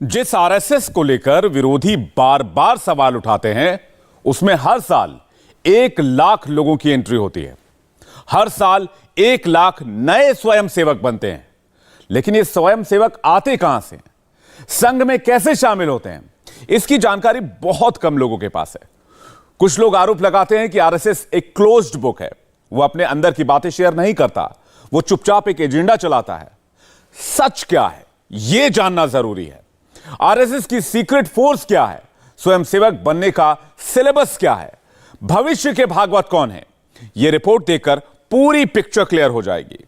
जिस आरएसएस को लेकर विरोधी बार बार सवाल उठाते हैं, उसमें हर साल 1 लाख लोगों की एंट्री होती है। हर साल 1 लाख नए स्वयंसेवक बनते हैं। लेकिन ये स्वयंसेवक आते कहां से, संघ में कैसे शामिल होते हैं, इसकी जानकारी बहुत कम लोगों के पास है। कुछ लोग आरोप लगाते हैं कि आरएसएस एक क्लोज्ड बुक है, वो अपने अंदर की बातें शेयर नहीं करता, वो चुपचाप एक एजेंडा चलाता है। सच क्या है, यह जानना जरूरी है। आरएसएस की सीक्रेट फोर्स क्या है, स्वयंसेवक बनने का सिलेबस क्या है, भविष्य के भागवत कौन है, यह रिपोर्ट देखकर पूरी पिक्चर क्लियर हो जाएगी।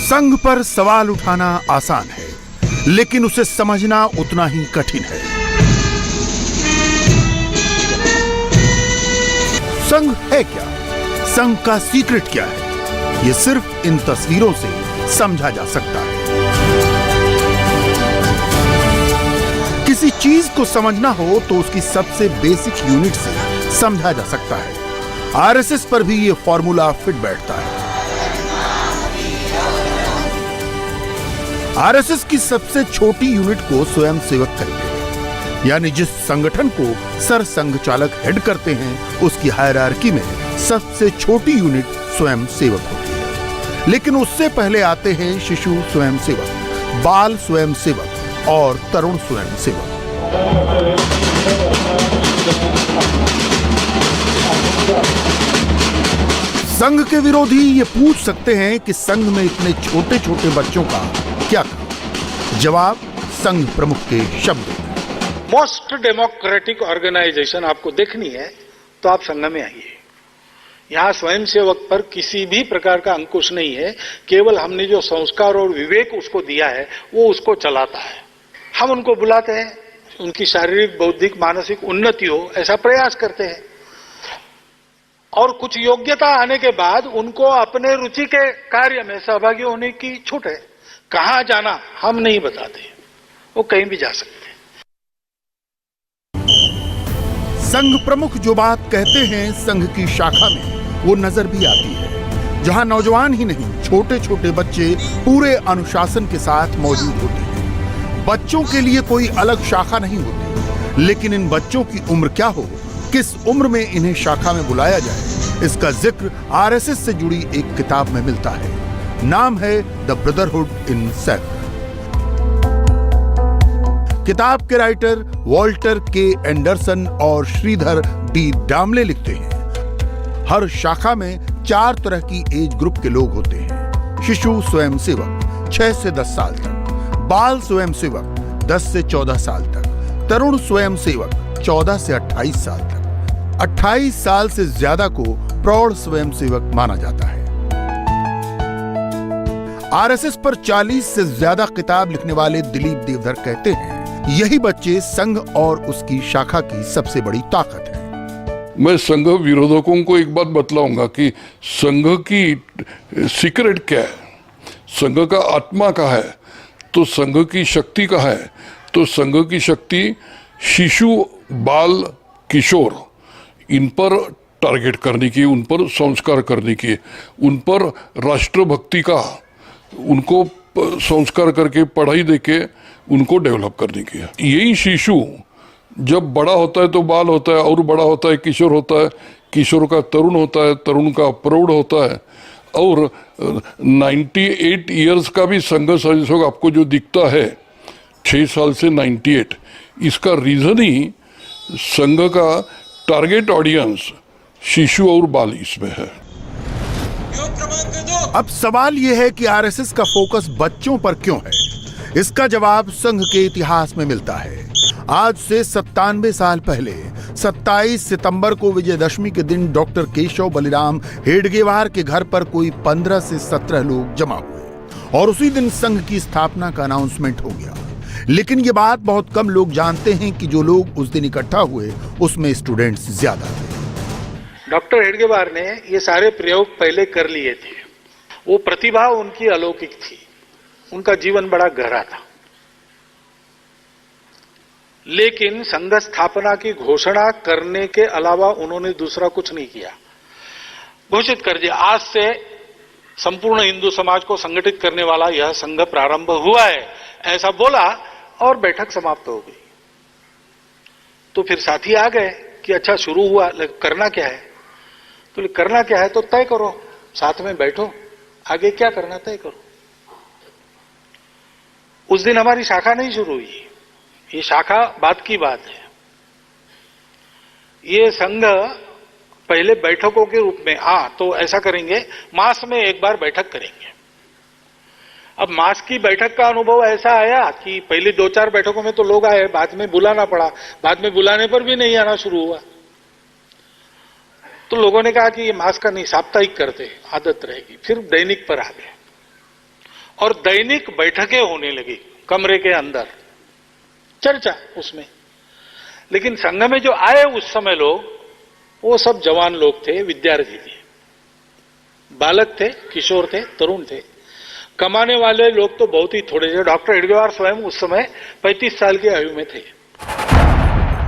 संघ पर सवाल उठाना आसान है, लेकिन उसे समझना उतना ही कठिन है। संघ है क्या? संघ का सीक्रेट क्या है? यह सिर्फ इन तस्वीरों से समझा जा सकता है। किसी चीज को समझना हो तो उसकी सबसे बेसिक यूनिट से समझा जा सकता है। आरएसएस पर भी यह फॉर्मूला फिट बैठता है। आरएसएस की सबसे छोटी यूनिट को स्वयंसेवक कहते हैं, यानी जिस संगठन को सरसंघ चालक हेड करते हैं, उसकी हायरार्की में सबसे छोटी यूनिट स्वयंसेवक होती है। लेकिन उससे पहले आते हैं शिशु स्वयंसेवक, बाल स्वयंसेवक और तरुण स्वयंसेवक। संघ के विरोधी ये पूछ सकते हैं कि संघ में इतने छोटे छोटे बच्चों का क्या काम? जवाब संघ प्रमुख के शब्द। मोस्ट डेमोक्रेटिक ऑर्गेनाइजेशन आपको देखनी है तो आप संघ में आइए। यहां स्वयंसेवक पर किसी भी प्रकार का अंकुश नहीं है, केवल हमने जो संस्कार और विवेक उसको दिया है वो उसको चलाता है। हम उनको बुलाते हैं, उनकी शारीरिक, बौद्धिक, मानसिक उन्नति हो ऐसा प्रयास करते हैं, और कुछ योग्यता आने के बाद उनको अपने रुचि के कार्य में सहभागी होने की छूट है। कहां जाना हम नहीं बताते, वो कहीं भी जा सकते हैं। संघ प्रमुख जो बात कहते हैं, संघ की शाखा में वो नजर भी आती है, जहां नौजवान ही नहीं, छोटे छोटे बच्चे पूरे अनुशासन के साथ मौजूद होते हैं। बच्चों के लिए कोई अलग शाखा नहीं होती, लेकिन इन बच्चों की उम्र क्या हो, किस उम्र में इन्हें शाखा में बुलाया जाए, इसका जिक्र आरएसएस से जुड़ी एक किताब में मिलता है। नाम है द ब्रदरहुड इन सेक्ट। किताब के राइटर वॉल्टर के एंडरसन और श्रीधर डी डामले लिखते हैं, हर शाखा में 4 तरह की एज ग्रुप के लोग होते हैं। शिशु स्वयंसेवक 6 से 10 साल तक, बाल स्वयंसेवक 10 से 14 साल तक, तरुण स्वयंसेवक 14 से 28 साल तक। 28 साल से ज्यादा को प्रौढ़ स्वयंसेवक माना जाता है। आरएसएस पर 40 से ज्यादा किताब लिखने वाले दिलीप देवधर कहते हैं, यही बच्चे संघ और उसकी शाखा की सबसे बड़ी ताकत है। मैं संघ विरोधकों को एक बात बतलाऊंगा कि संघ की सीक्रेट क्या है, संघ का आत्मा का है, तो संघ की शक्ति का है। तो संघ की शक्ति शिशु, बाल, किशोर, इन पर टारगेट करने की, उन पर संस्कार करने की, उन पर राष्ट्रभक्ति का, उनको संस्कार करके पढ़ाई देके उनको डेवलप करने की है। यही शिशु जब बड़ा होता है तो बाल होता है, और बड़ा होता है किशोर होता है, किशोर का तरुण होता है, तरुण का प्रौढ़ होता है, और 98 इयर्स का भी संघ संयोग आपको जो दिखता है 6 साल से 98, इसका रीजन ही संघ का टारगेट ऑडियंस शिशु और बाल इसमें है। अब सवाल यह है कि आरएसएस का फोकस बच्चों पर क्यों है? इसका जवाब संघ के इतिहास में मिलता है। आज से 97 साल पहले 27 सितंबर को विजयदशमी के दिन डॉक्टर केशव बलिराम हेडगेवार के घर पर कोई 15 से 17 लोग जमा हुए और उसी दिन संघ की स्थापना का अनाउंसमेंट हो गया। लेकिन ये बात बहुत कम लोग जानते हैं कि जो लोग उस दिन इकट्ठा हुए उसमें स्टूडेंट्स ज्यादा थे। डॉक्टर हेडगेवार ने ये सारे प्रयोग पहले कर लिए थे। वो प्रतिभा उनकी अलौकिक थी, उनका जीवन बड़ा गहरा था। लेकिन संघ स्थापना की घोषणा करने के अलावा उन्होंने दूसरा कुछ नहीं किया। घोषित कर दिया आज से संपूर्ण हिंदू समाज को संगठित करने वाला यह संघ प्रारंभ हुआ है, ऐसा बोला और बैठक समाप्त हो गई। तो फिर साथी आ गए कि अच्छा शुरू हुआ, करना क्या है? तो करना क्या है तो तय करो, साथ में बैठो, आगे क्या करना तय करो। उस दिन हमारी शाखा नहीं शुरू हुई, ये शाखा बाद की बात है। ये संघ पहले बैठकों के रूप में तो ऐसा करेंगे, मास में एक बार बैठक करेंगे। अब मास की बैठक का अनुभव ऐसा आया कि पहले 2-4 बैठकों में तो लोग आए, बाद में बुलाना पड़ा, बाद में बुलाने पर भी नहीं आना शुरू हुआ। तो लोगों ने कहा कि ये मास का नहीं, साप्ताहिक करते, आदत रहेगी। फिर दैनिक पर आ गए और दैनिक बैठकें होने लगी कमरे के अंदर, चर्चा उसमें। लेकिन संघ में जो आए उस समय लोग, वो सब जवान लोग थे, विद्यार्थी थे, बालक थे, किशोर थे, तरुण थे। कमाने वाले लोग तो बहुत ही थोड़े थे। डॉक्टर हेडगेवार स्वयं उस समय 35 साल की आयु में थे।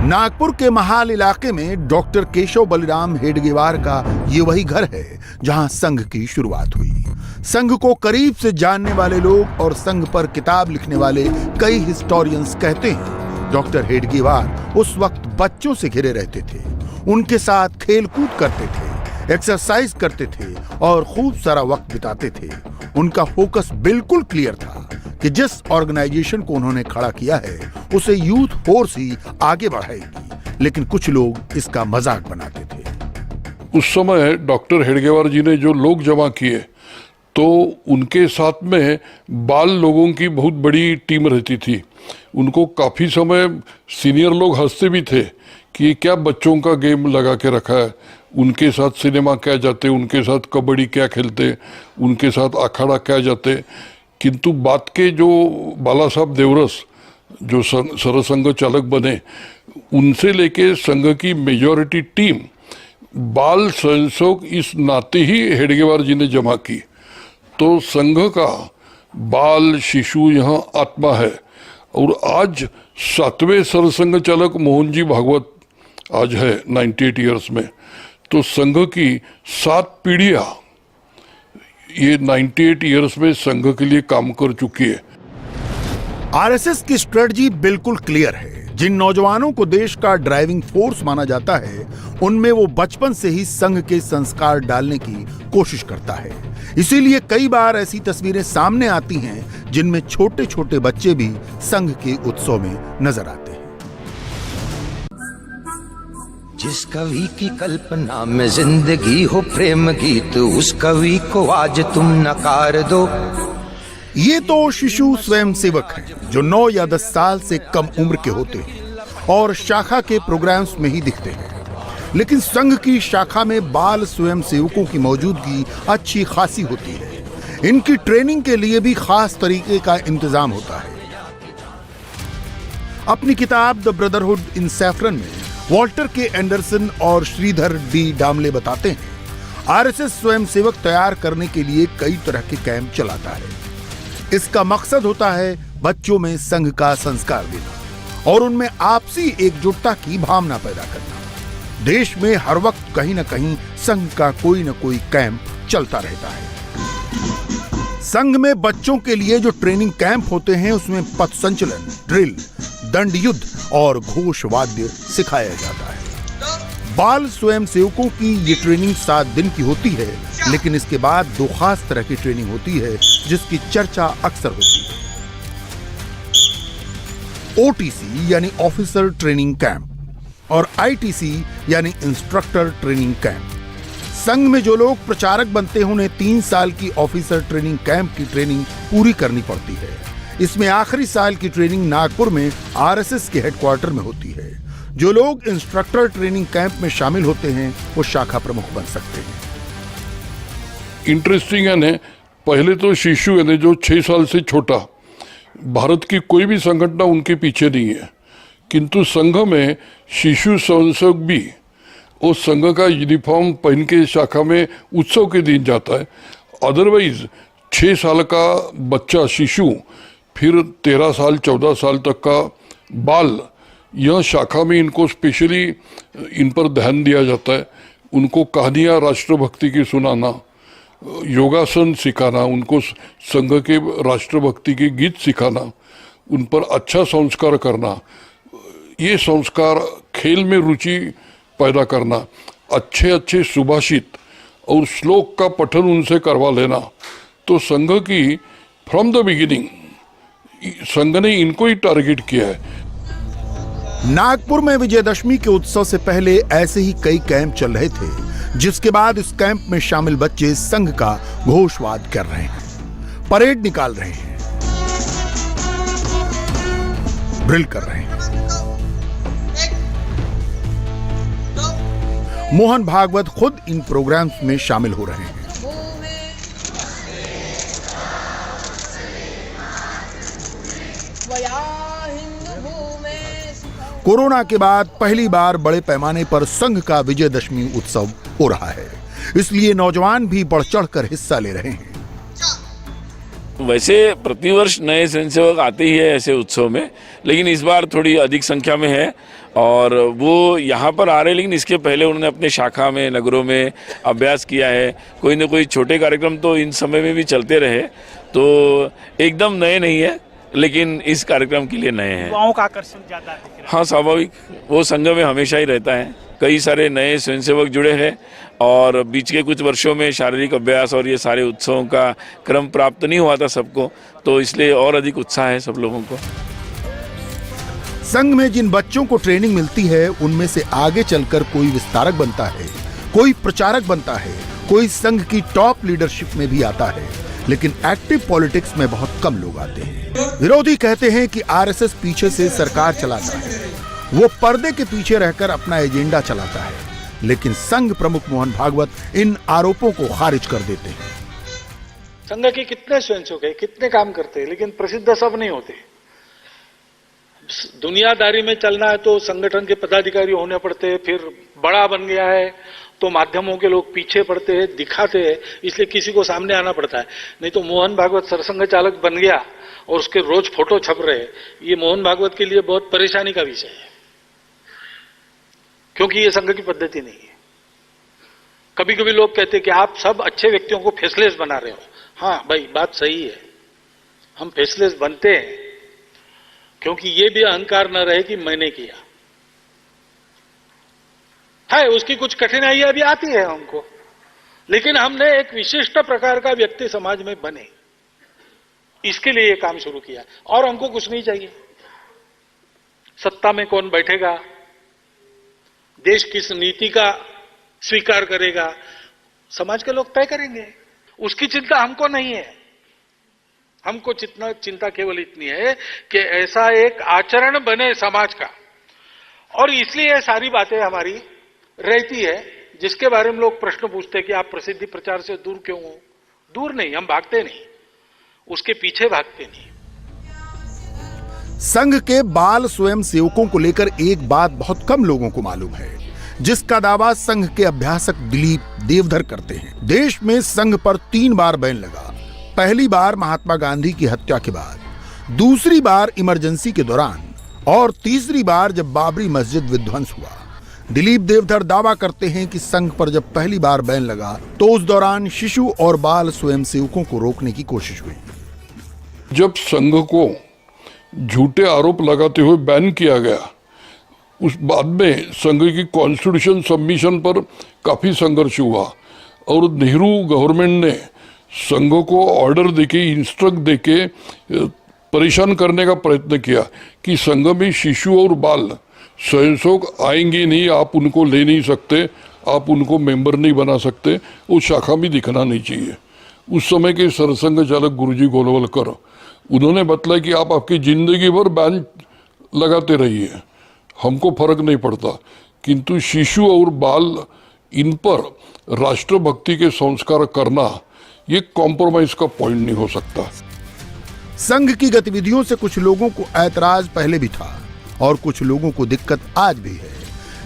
नागपुर के महाल इलाके में डॉक्टर केशव बलिराम हेडगेवार का ये वही घर है जहां संघ की शुरुआत हुई। संघ को करीब से जानने वाले लोग और संघ पर किताब लिखने वाले कई हिस्टोरियंस कहते हैं डॉक्टर हेडगेवार उस वक्त बच्चों से घिरे रहते थे, उनके साथ खेल कूद करते थे, एक्सरसाइज करते थे और खूब सारा वक्त बिताते थे। उनका फोकस बिल्कुल क्लियर था कि जिस ऑर्गेनाइजेशन को उन्होंने खड़ा किया है उसे यूथ फोर्स ही आगे बढ़ाएगी। लेकिन कुछ लोग इसका मजाक बनाते थे। उस समय डॉक्टर हेडगेवार जी ने जो लोग जमा किए तो उनके साथ में बाल लोगों की बहुत बड़ी टीम रहती थी। उनको काफ़ी समय सीनियर लोग हंसते भी थे कि ये क्या बच्चों का गेम लगा के रखा है, उनके साथ सिनेमा क्या जाते, उनके साथ कबड्डी क्या खेलते, उनके साथ अखाड़ा क्या जाते। किंतु बात के जो बाला साहब देवरस जो सरसंघ चालक बने, उनसे लेके संघ की मेजॉरिटी टीम बाल स्वयंसेवक इस नाते ही हेडगेवार जी ने जमा की। तो संघ का बाल शिशु यहाँ आत्मा है। और आज 7वें सरसंघ चालक मोहन जी भागवत आज है 98 ईयर्स में। तो संघ की 7 पीढ़ियां ये 98 ईयर्स में संघ के लिए काम कर चुकी है। आरएसएस की स्ट्रेटजी बिल्कुल क्लियर है। जिन नौजवानों को देश का ड्राइविंग फोर्स माना जाता है उनमें वो बचपन से ही संघ के संस्कार डालने की कोशिश करता है। इसीलिए कई बार ऐसी तस्वीरें सामने आती हैं जिनमें छोटे छोटे बच्चे भी संघ के उत्सव में नजर आते हैं। जिस कवि की कल्पना में जिंदगी हो प्रेम गीत, उस कवि को आज तुम नकार दो। ये तो शिशु स्वयंसेवक हैं जो 9 या 10 साल से कम उम्र के होते हैं और शाखा के प्रोग्राम्स में ही दिखते हैं। लेकिन संघ की शाखा में बाल स्वयंसेवकों की मौजूदगी अच्छी खासी होती है। इनकी ट्रेनिंग के लिए भी खास तरीके का इंतजाम होता है। अपनी किताब द ब्रदरहुड इन सैफरन में वॉल्टर के एंडरसन और श्रीधर डी डामले बताते हैं आरएसएस स्वयंसेवक तैयार करने के लिए कई तरह के कैंप चलाता है। इसका मकसद होता है बच्चों में संघ का संस्कार देना और उनमें आपसी एकजुटता की भावना पैदा करना। देश में हर वक्त कहीं न कहीं संघ का कोई न कोई कैंप चलता रहता है। संघ में बच्चों के लिए जो ट्रेनिंग कैंप होते हैं उसमें पथ संचलन, ड्रिल, दंड युद्ध और घोष वाद्य सिखाया जाता है। बाल स्वयंसेवकों की ये ट्रेनिंग 7 दिन की होती है, लेकिन इसके बाद 2 खास तरह की ट्रेनिंग होती है जिसकी चर्चा अक्सर होती है। ओटीसी यानी ऑफिसर ट्रेनिंग कैंप और आईटीसी यानी इंस्ट्रक्टर ट्रेनिंग कैंप। संघ में जो लोग प्रचारक बनते हैं उन्हें 3 साल की ऑफिसर ट्रेनिंग कैंप की ट्रेनिंग पूरी करनी पड़ती है। इसमें आखिरी साल की ट्रेनिंग नागपुर में आरएसएस के हेडक्वार्टर में होती है। जो लोग इंस्ट्रक्टर ट्रेनिंग कैंप में शामिल होते हैं वो शाखा प्रमुख बन सकते हैं। इंटरेस्टिंग है, पहले तो शिशु यानी जो 6 साल से छोटा, भारत की कोई भी संगठन उनके पीछे नहीं है, किंतु संघ में शिशु स्वयंसेवक भी उस संघ का यूनिफॉर्म पहन के शाखा में उत्सव के दिन जाता है। अदरवाइज 6 साल का बच्चा शिशु, फिर 13 साल 14 साल तक का बाल, यह शाखा में इनको स्पेशली इन पर ध्यान दिया जाता है। उनको कहानियाँ राष्ट्रभक्ति की सुनाना, योगासन सिखाना, उनको संघ के राष्ट्रभक्ति के गीत सिखाना, उन पर अच्छा संस्कार करना, ये संस्कार, खेल में रुचि पैदा करना, अच्छे अच्छे सुभाषित और श्लोक का पठन उनसे करवा लेना। तो संघ की फ्रॉम द बिगिनिंग संघ ने इनको ही टारगेट किया है। नागपुर में विजयदशमी के उत्सव से पहले ऐसे ही कई कैंप चल रहे थे, जिसके बाद इस कैंप में शामिल बच्चे संघ का घोषवाद कर रहे हैं, परेड निकाल रहे हैं, ड्रिल कर रहे हैं। मोहन भागवत खुद इन प्रोग्राम्स में शामिल हो रहे हैं। कोरोना के बाद पहली बार बड़े पैमाने पर संघ का विजयदशमी उत्सव हो रहा है, इसलिए नौजवान भी बढ़ चढ़कर हिस्सा ले रहे हैं। वैसे प्रतिवर्ष नए स्वयंसेवक आते ही है ऐसे उत्सव में, लेकिन इस बार थोड़ी अधिक संख्या में है और वो यहाँ पर आ रहे हैं। लेकिन इसके पहले उन्होंने अपने शाखा में, नगरों में अभ्यास किया है। कोई न कोई छोटे कार्यक्रम तो इन समय में भी चलते रहे, तो एकदम नए नहीं है, लेकिन इस कार्यक्रम के लिए नए हैं। युवाओं का आकर्षण ज्यादा दिख रहा है। हाँ, स्वाभाविक, वो संघ में हमेशा ही रहता है। कई सारे नए स्वयंसेवक जुड़े हैं और बीच के कुछ वर्षों में शारीरिक अभ्यास और ये सारे उत्सवों का क्रम प्राप्त नहीं हुआ था सबको, तो इसलिए और अधिक उत्साह है सब लोगों को। संघ में जिन बच्चों को ट्रेनिंग मिलती है, उनमें से आगे चलकर कोई विस्तारक बनता है, कोई प्रचारक बनता है, कोई संघ की टॉप लीडरशिप में भी आता है, लेकिन एक्टिव पॉलिटिक्स में बहुत कम लोग आते हैं। विरोधी कहते हैं कि आरएसएस पीछे से सरकार चलाता है, वो पर्दे के पीछे रहकर अपना एजेंडा चलाता है, लेकिन संघ प्रमुख मोहन भागवत इन आरोपों को खारिज कर देते हैं। संघ के कितने स्वयंसेवक है, कितने काम करते हैं, लेकिन प्रसिद्ध सब नहीं होते। दुनियादारी में चलना है तो संगठन के पदाधिकारी होने पड़ते हैं, फिर बड़ा बन गया है तो माध्यमों के लोग पीछे पड़ते हैं, दिखाते हैं, इसलिए किसी को सामने आना पड़ता है। नहीं तो मोहन भागवत सरसंघ चालक बन गया और उसके रोज फोटो छप रहे, ये मोहन भागवत के लिए बहुत परेशानी का विषय है, क्योंकि ये संघ की पद्धति नहीं है। कभी कभी लोग कहते हैं कि आप सब अच्छे व्यक्तियों को फेसलेस बना रहे हो। हाँ भाई, बात सही है, हम फेसलेस बनते हैं क्योंकि ये भी अहंकार न रहे कि मैंने किया है। उसकी कुछ कठिनाइयां भी आती है हमको, लेकिन हमने एक विशिष्ट प्रकार का व्यक्ति समाज में बने, इसके लिए ये काम शुरू किया। और हमको कुछ नहीं चाहिए। सत्ता में कौन बैठेगा, देश किस नीति का स्वीकार करेगा, समाज के लोग तय करेंगे, उसकी चिंता हमको नहीं है। हमको चिंता केवल इतनी है कि ऐसा एक आचरण बने समाज का, और इसलिए सारी बातें हमारी रहती है, जिसके बारे में लोग प्रश्न पूछते हैं कि आप प्रसिद्धि प्रचार से दूर क्यों हो। दूर नहीं, हम भागते नहीं, उसके पीछे भागते नहीं। संघ के बाल स्वयं सेवकों को लेकर एक बात बहुत कम लोगों को मालूम है, जिसका दावा संघ के अभ्यासक दिलीप देवधर करते हैं। देश में संघ पर 3 बार बैन लगा। पहली बार महात्मा गांधी की हत्या के बाद, दूसरी बार इमरजेंसी के दौरान, और तीसरी बार जब बाबरी मस्जिद विध्वंस हुआ। दिलीप देवधर दावा करते हैं कि संघ पर जब पहली बार बैन लगा तो उस दौरान शिशु और बाल स्वयंसेवकों को रोकने की कोशिश हुई। जब संघ को झूठे आरोप लगाते हुए बैन किया गया, उस बाद में संघ की कॉन्स्टिट्यूशन सबमिशन पर काफी संघर्ष हुआ और नेहरू गवर्नमेंट ने संघ को ऑर्डर देके, इंस्ट्रक्ट देके परेशान करने का प्रयत्न किया कि संघ में शिशु और बाल स्वयंसेवक आएंगे नहीं, आप उनको ले नहीं सकते, आप उनको मेंबर नहीं बना सकते, वो शाखा भी दिखना नहीं चाहिए। उस समय के सरसंघ चालक गुरुजी गोलवलकर, उन्होंने बताया कि आप आपकी जिंदगी भर बैन लगाते रहिए, हमको फर्क नहीं पड़ता, किंतु शिशु और बाल इन पर राष्ट्रभक्ति के संस्कार करना ये कॉम्प्रोमाइज का पॉइंट नहीं हो सकता। संघ की गतिविधियों से कुछ लोगों को ऐतराज पहले भी था और कुछ लोगों को दिक्कत आज भी है,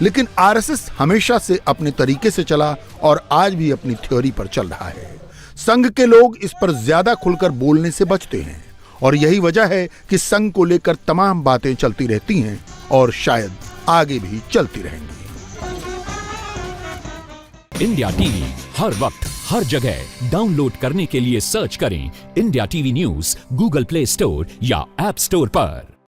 लेकिन आरएसएस हमेशा से अपने तरीके से चला और आज भी अपनी थ्योरी पर चल रहा है। संघ के लोग इस पर ज्यादा खुलकर बोलने से बचते हैं और यही वजह है कि संघ को लेकर तमाम बातें चलती रहती हैं और शायद आगे भी चलती रहेंगी। इंडिया टीवी हर वक्त हर जगह डाउनलोड करने के लिए सर्च करें India TV news Google play store या ऐप स्टोर पर।